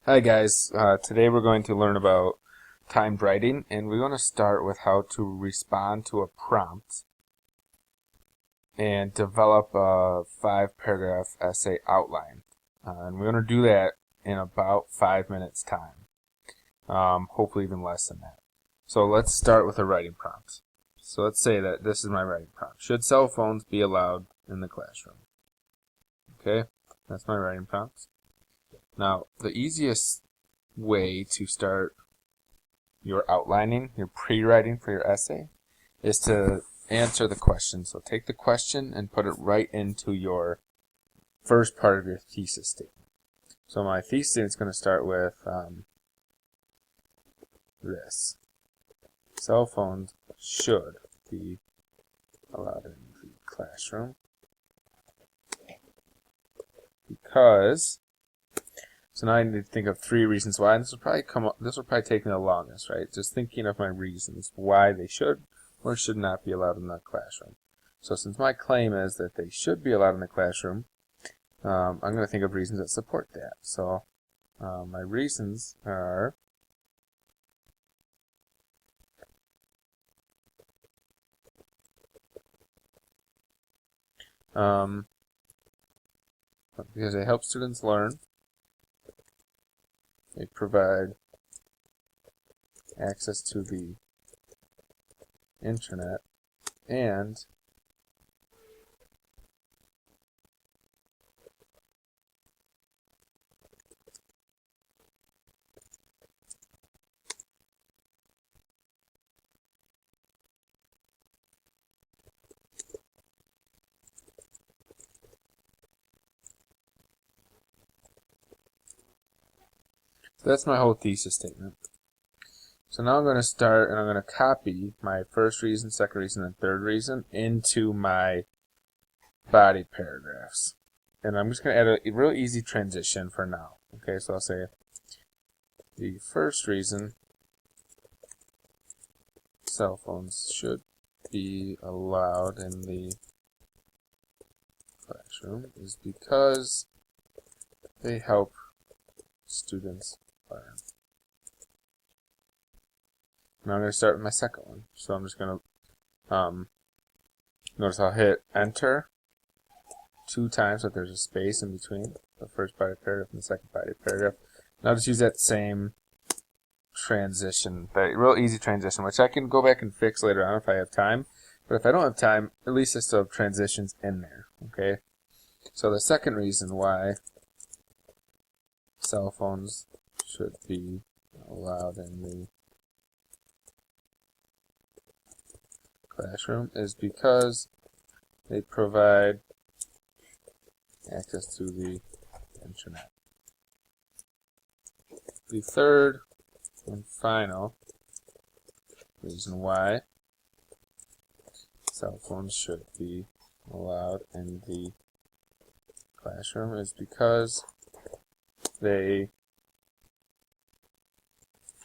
Hi guys, today we're going to learn about timed writing, and we're going to start with how to respond to a prompt and develop a 5-paragraph essay outline. And we're going to do that in about 5 minutes time, hopefully even less than that. So let's start with a writing prompt. So let's say that this is my writing prompt. Should cell phones be allowed in the classroom? Okay, that's my writing prompt. Now, the easiest way to start your outlining, your pre-writing for your essay, is to answer the question. So take the question and put it right into your first part of your thesis statement. So my thesis statement is going to start with this. Cell phones should be allowed in the classroom because... So now I need to think of 3 reasons why, and this will probably take me the longest, right? Just thinking of my reasons why they should or should not be allowed in the classroom. So since my claim is that they should be allowed in the classroom, I'm going to think of reasons that support that. So my reasons are because they help students learn. They provide access to the internet, and so that's my whole thesis statement. So now I'm going to start, and I'm going to copy my first reason, second reason, and third reason into my body paragraphs. And I'm just going to add a real easy transition for now. Okay, so I'll say the first reason cell phones should be allowed in the classroom is because they help students learn. Now I'm going to start with my second one. So I'm just going to, notice I'll hit enter 2 times so there's a space in between the first body paragraph and the second body paragraph. And I'll just use that same transition, that real easy transition, which I can go back and fix later on if I have time. But if I don't have time, at least I still have transitions in there. Okay. So the second reason why cell phones should be allowed in the classroom is because they provide access to the internet. The third and final reason why cell phones should be allowed in the classroom is because they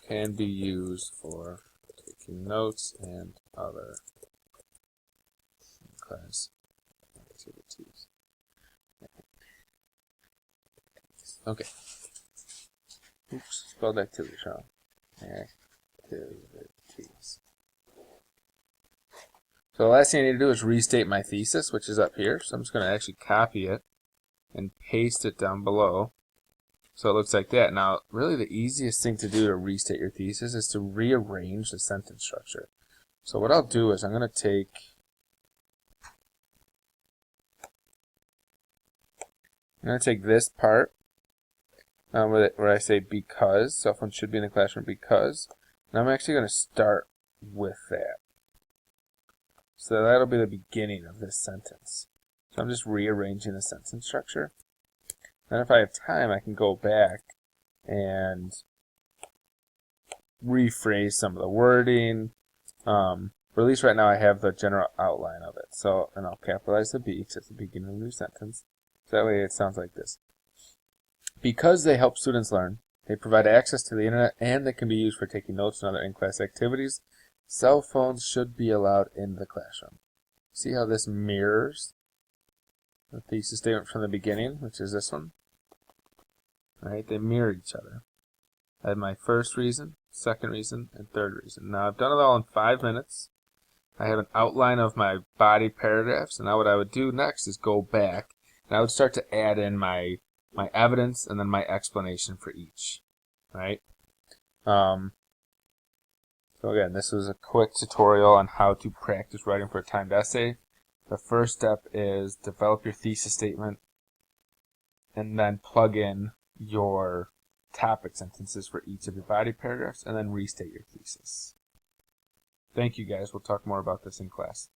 can be used for taking notes and other class activities. Okay. Oops, spelled activities wrong. Activities. So the last thing I need to do is restate my thesis, which is up here. So I'm just going to actually copy it and paste it down below. So it looks like that. Now, really the easiest thing to do to restate your thesis is to rearrange the sentence structure. So what I'll do is I'm going to take this part where I say because, cell phones should be in the classroom because, and I'm actually going to start with that. So that'll be the beginning of this sentence. So I'm just rearranging the sentence structure. Then if I have time, I can go back and rephrase some of the wording. Or at least right now I have the general outline of it. So, and I'll capitalize the B because it's the beginning of the new sentence. So that way it sounds like this. Because they help students learn, they provide access to the internet, and they can be used for taking notes and other in-class activities, cell phones should be allowed in the classroom. See how this mirrors the thesis statement from the beginning, which is this one? Right, they mirror each other. I had my first reason, second reason, and third reason. Now I've done it all in 5 minutes. I have an outline of my body paragraphs, and now what I would do next is go back, and I would start to add in my evidence and then my explanation for each, right? So again, this was a quick tutorial on how to practice writing for a timed essay. The first step is develop your thesis statement, and then plug in your topic sentences for each of your body paragraphs, and then restate your thesis. Thank you guys. We'll talk more about this in class.